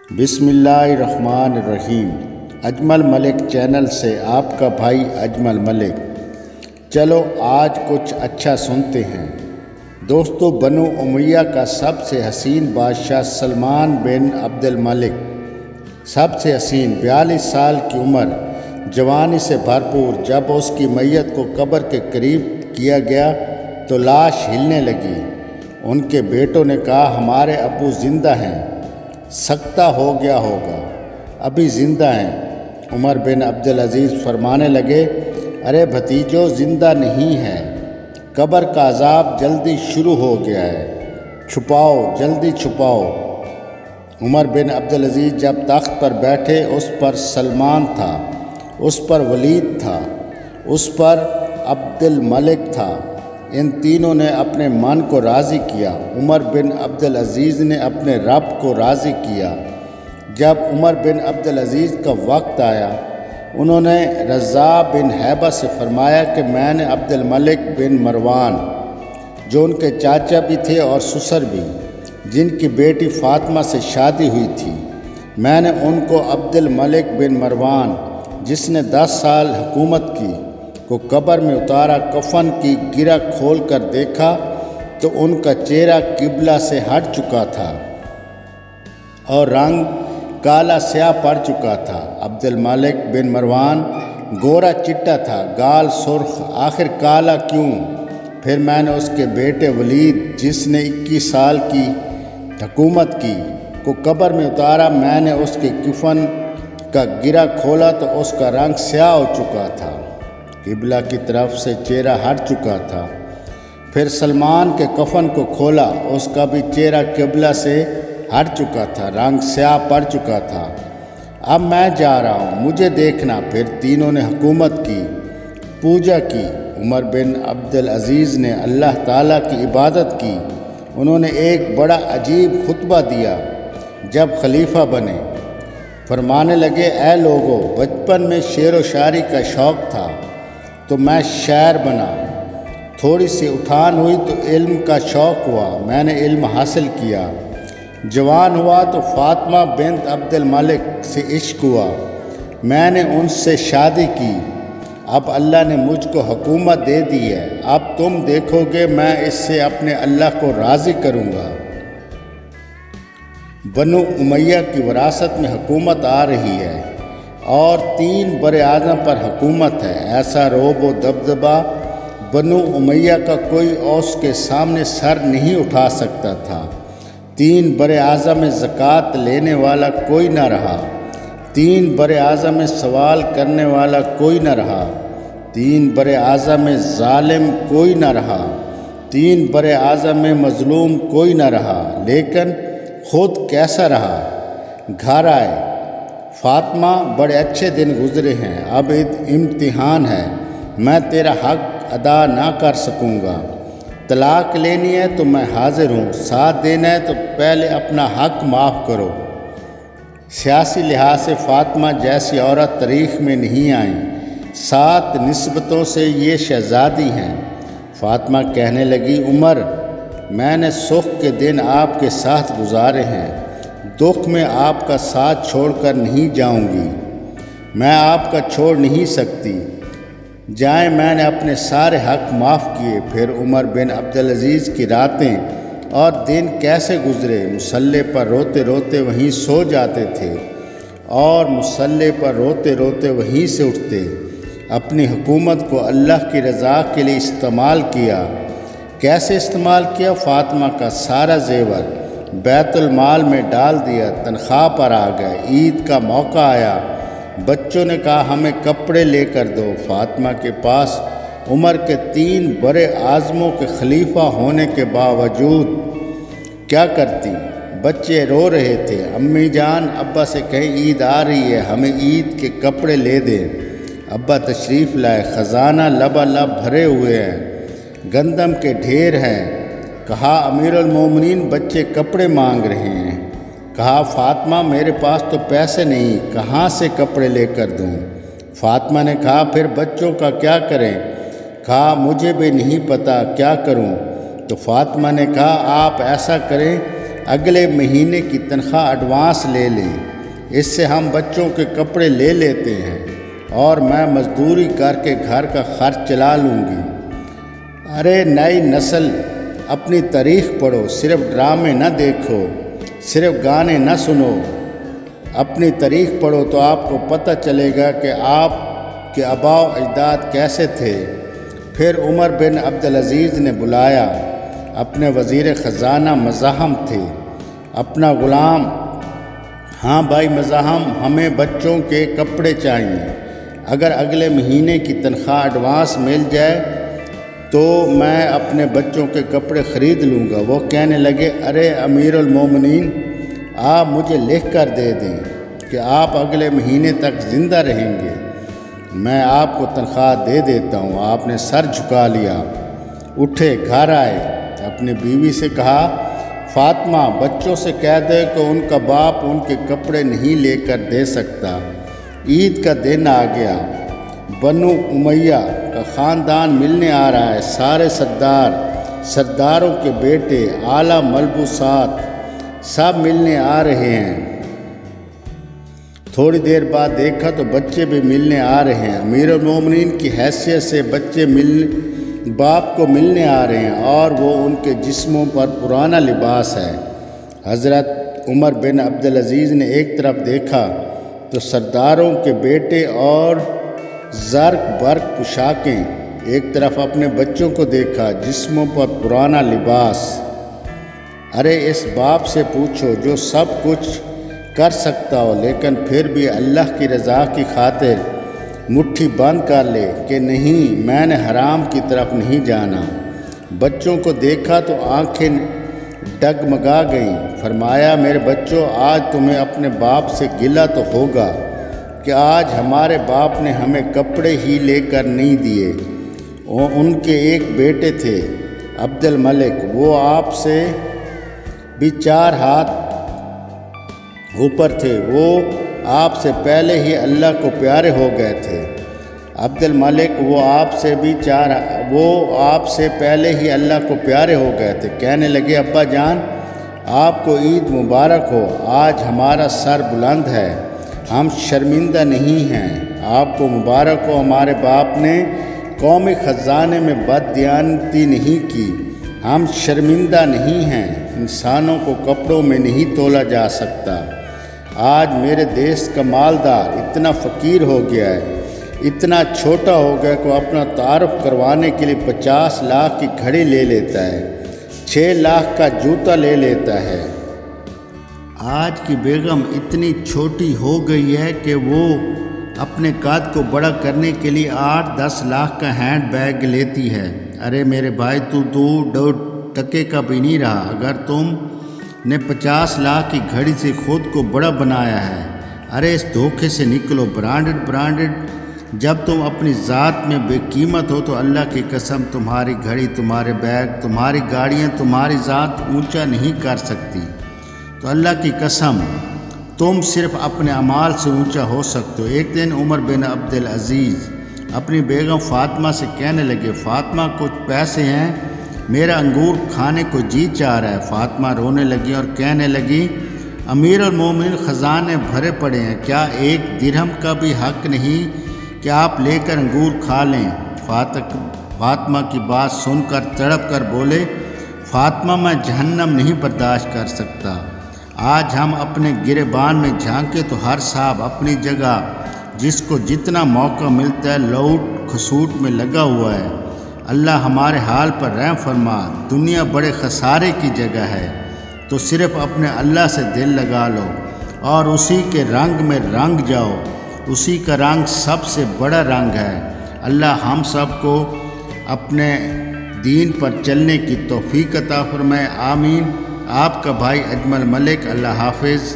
بسم اللہ الرحمن الرحیم۔ اجمل ملک چینل سے آپ کا بھائی اجمل ملک۔ چلو آج کچھ اچھا سنتے ہیں۔ دوستو، بنو امیہ کا سب سے حسین بادشاہ سلمان بن عبد الملک، سب سے حسین، 42 سال کی عمر، جوانی سے بھرپور۔ جب اس کی میت کو قبر کے قریب کیا گیا تو لاش ہلنے لگی۔ ان کے بیٹوں نے کہا، ہمارے ابو زندہ ہیں، سکتہ ہو گیا ہوگا، ابھی زندہ ہیں۔ عمر بن عبدالعزیز فرمانے لگے، ارے بھتیجو، زندہ نہیں ہے، قبر کا عذاب جلدی شروع ہو گیا ہے، چھپاؤ، جلدی چھپاؤ۔ عمر بن عبدالعزیز جب تخت پر بیٹھے، اس پر سلمان تھا، اس پر ولید تھا، اس پر عبد الملک تھا۔ ان تینوں نے اپنے من کو راضی کیا۔ عمر بن عبدالعزیز نے اپنے رب کو راضی کیا۔ جب عمر بن عبدالعزیز کا وقت آیا، انہوں نے رضا بن حیبہ سے فرمایا کہ میں نے عبد الملک بن مروان، جو ان کے چاچا بھی تھے اور سسر بھی، جن کی بیٹی فاطمہ سے شادی ہوئی تھی، میں نے ان کو عبد الملک بن مروان، جس نے 10 سال حکومت کی، کو قبر میں اتارا۔ کفن کی گرہ کھول کر دیکھا تو ان کا چہرہ قبلہ سے ہٹ چکا تھا اور رنگ کالا سیاہ پڑ چکا تھا۔ عبد الملک بن مروان گورا چٹا تھا، گال سرخ، آخر کالا کیوں؟ پھر میں نے اس کے بیٹے ولید، جس نے 21 سال کی حکومت کی، کو قبر میں اتارا۔ میں نے اس کے کفن کا گرہ کھولا تو اس کا رنگ سیاہ ہو چکا تھا، قبلہ کی طرف سے چہرہ ہٹ چکا تھا۔ پھر سلمان کے کفن کو کھولا، اس کا بھی چہرہ قبلہ سے ہٹ چکا تھا، رنگ سیاہ پڑ چکا تھا۔ اب میں جا رہا ہوں، مجھے دیکھنا۔ پھر تینوں نے حکومت کی، پوجا کی۔ عمر بن عبدالعزیز نے اللہ تعالیٰ کی عبادت کی۔ انہوں نے ایک بڑا عجیب خطبہ دیا جب خلیفہ بنے۔ فرمانے لگے، اے لوگو، بچپن میں شعر و شاعری کا شوق تھا تو میں شاعر بنا، تھوڑی سی اٹھان ہوئی تو علم کا شوق ہوا، میں نے علم حاصل کیا۔ جوان ہوا تو فاطمہ بنت عبد الملک سے عشق ہوا، میں نے ان سے شادی کی۔ اب اللہ نے مجھ کو حکومت دے دی ہے، اب تم دیکھو گے میں اس سے اپنے اللہ کو راضی کروں گا۔ بنو امیہ کی وراثت میں حکومت آ رہی ہے اور 3 براعظم پر حکومت ہے۔ ایسا رعب و دبدبا بنو امیہ کا کوئی اس کے سامنے سر نہیں اٹھا سکتا تھا۔ 3 براعظم میں زکوٰۃ لینے والا کوئی نہ رہا، 3 براعظم میں سوال کرنے والا کوئی نہ رہا، 3 براعظم میں ظالم کوئی نہ رہا، 3 براعظم میں مظلوم کوئی نہ رہا۔ لیکن خود کیسا رہا؟ گھر آئے، فاطمہ، بڑے اچھے دن گزرے ہیں، اب امتحان ہے، میں تیرا حق ادا نہ کر سکوں گا۔ طلاق لینی ہے تو میں حاضر ہوں، ساتھ دینا ہے تو پہلے اپنا حق معاف کرو۔ سیاسی لحاظ سے فاطمہ جیسی عورت تاریخ میں نہیں آئیں، 7 نسبتوں سے یہ شہزادی ہیں۔ فاطمہ کہنے لگی، عمر، میں نے سکھ کے دن آپ کے ساتھ گزارے ہیں، دکھ میں آپ کا ساتھ چھوڑ کر نہیں جاؤں گی، میں آپ کا چھوڑ نہیں سکتی، جائیں، میں نے اپنے سارے حق معاف کیے۔ پھر عمر بن عبدالعزیز کی راتیں اور دن کیسے گزرے؟ مصلح پر روتے روتے وہیں سو جاتے تھے اور مصلح پر روتے روتے وہیں سے اٹھتے۔ اپنی حکومت کو اللہ کی رضا کے لیے استعمال کیا۔ کیسے استعمال کیا؟ فاطمہ کا سارا زیور بیت المال میں ڈال دیا، تنخواہ پر آ گئے۔ عید کا موقع آیا، بچوں نے کہا ہمیں کپڑے لے کر دو۔ فاطمہ کے پاس عمر کے 3 بڑے اعظموں کے خلیفہ ہونے کے باوجود کیا کرتی؟ بچے رو رہے تھے، امی جان ابا سے کہیں عید آ رہی ہے، ہمیں عید کے کپڑے لے دیں۔ ابا تشریف لائے، خزانہ لبالب بھرے ہوئے ہیں، گندم کے ڈھیر ہیں۔ کہا امیر المومنین، بچے کپڑے مانگ رہے ہیں۔ کہا فاطمہ، میرے پاس تو پیسے نہیں، کہاں سے کپڑے لے کر دوں؟ فاطمہ نے کہا پھر بچوں کا کیا کریں؟ کہا مجھے بھی نہیں پتہ کیا کروں۔ تو فاطمہ نے کہا آپ ایسا کریں، اگلے مہینے کی تنخواہ ایڈوانس لے لیں، اس سے ہم بچوں کے کپڑے لے لیتے ہیں اور میں مزدوری کر کے گھر کا خرچ چلا لوں گی۔ ارے نئی نسل، اپنی تاریخ پڑھو، صرف ڈرامے نہ دیکھو، صرف گانے نہ سنو، اپنی تاریخ پڑھو تو آپ کو پتہ چلے گا کہ آپ کے آباء و اجداد کیسے تھے۔ پھر عمر بن عبدالعزیز نے بلایا، اپنے وزیر خزانہ مزاحم تھے، اپنا غلام، ہاں بھائی مزاحم، ہمیں بچوں کے کپڑے چاہیے، اگر اگلے مہینے کی تنخواہ ایڈوانس مل جائے تو میں اپنے بچوں کے کپڑے خرید لوں گا۔ وہ کہنے لگے، ارے امیر المومنین، آپ مجھے لکھ کر دے دیں کہ آپ اگلے مہینے تک زندہ رہیں گے، میں آپ کو تنخواہ دے دیتا ہوں۔ آپ نے سر جھکا لیا، اٹھے، گھر آئے، اپنی بیوی سے کہا، فاطمہ، بچوں سے کہہ دے کہ ان کا باپ ان کے کپڑے نہیں لے کر دے سکتا، عید کا دن آ گیا، بنو امیہ کا خاندان ملنے آ رہا ہے، سارے سرداروں کے بیٹے، اعلیٰ ملبوسات سب ملنے آ رہے ہیں۔ تھوڑی دیر بعد دیکھا تو بچے بھی ملنے آ رہے ہیں، امیر المومنین کی حیثیت سے بچے باپ کو ملنے آ رہے ہیں اور وہ ان کے جسموں پر پرانا لباس ہے۔ حضرت عمر بن عبدالعزیز نے ایک طرف دیکھا تو سرداروں کے بیٹے اور زرق برق پوشاکیں، ایک طرف اپنے بچوں کو دیکھا، جسموں پر پرانا لباس۔ ارے اس باپ سے پوچھو جو سب کچھ کر سکتا ہو لیکن پھر بھی اللہ کی رضا کی خاطر مٹھی بند کر لے کہ نہیں، میں نے حرام کی طرف نہیں جانا۔ بچوں کو دیکھا تو آنکھیں ڈگمگا گئیں۔ فرمایا، میرے بچوں، آج تمہیں اپنے باپ سے گلہ تو ہوگا کہ آج ہمارے باپ نے ہمیں کپڑے ہی لے کر نہیں دیے۔ ان کے ایک بیٹے تھے عبد الملک، وہ آپ سے بھی 4 ہاتھ اوپر تھے، وہ آپ سے پہلے ہی اللہ کو پیارے ہو گئے تھے۔ عبد الملک وہ آپ سے پہلے ہی اللہ کو پیارے ہو گئے تھے۔ کہنے لگے، ابا جان، آپ کو عید مبارک ہو، آج ہمارا سر بلند ہے، ہم شرمندہ نہیں ہیں۔ آپ کو مبارک ہو، ہمارے باپ نے قومی خزانے میں بددیانتی نہیں کی، ہم شرمندہ نہیں ہیں، انسانوں کو کپڑوں میں نہیں تولا جا سکتا۔ آج میرے دیس کا مالدار اتنا فقیر ہو گیا ہے، اتنا چھوٹا ہو گیا کہ وہ اپنا تعارف کروانے کے لیے 50 لاکھ کی گھڑی لے لیتا ہے، 6 لاکھ کا جوتا لے لیتا ہے۔ آج کی بیگم اتنی چھوٹی ہو گئی ہے کہ وہ اپنے قد کو بڑا کرنے کے لیے 8-10 لاکھ کا ہینڈ بیگ لیتی ہے۔ ارے میرے بھائی، تو 2 ٹکے کا بھی نہیں رہا اگر تم نے 50 لاکھ کی گھڑی سے خود کو بڑا بنایا ہے۔ ارے اس دھوکے سے نکلو، برانڈڈ جب تم اپنی ذات میں بے قیمت ہو تو اللہ کی قسم تمہاری گھڑی، تمہارے بیگ، تمہاری گاڑیاں تمہاری ذات اونچا نہیں کر سکتی۔ تو اللہ کی قسم تم صرف اپنے اعمال سے اونچا ہو سکتے ہو۔ ایک دن عمر بن عبدالعزیز اپنی بیگم فاطمہ سے کہنے لگے، فاطمہ، کچھ پیسے ہیں، میرا انگور کھانے کو جی چاہ رہا ہے۔ فاطمہ رونے لگی اور کہنے لگی، امیر المومنین، خزانے بھرے پڑے ہیں، کیا 1 درہم کا بھی حق نہیں کہ آپ لے کر انگور کھا لیں؟ فاطمہ کی بات سن کر تڑپ کر بولے، فاطمہ، میں جہنم نہیں برداشت کر سکتا۔ آج ہم اپنے گریبان میں جھانکے تو ہر صاحب اپنی جگہ، جس کو جتنا موقع ملتا ہے لوٹ کھسوٹ میں لگا ہوا ہے۔ اللہ ہمارے حال پر رحم فرما، دنیا بڑے خسارے کی جگہ ہے، تو صرف اپنے اللہ سے دل لگا لو اور اسی کے رنگ میں رنگ جاؤ، اسی کا رنگ سب سے بڑا رنگ ہے۔ اللہ ہم سب کو اپنے دین پر چلنے کی توفیق عطا فرمائے، آمین۔ آپ کا بھائی اجمل ملک، اللہ حافظ۔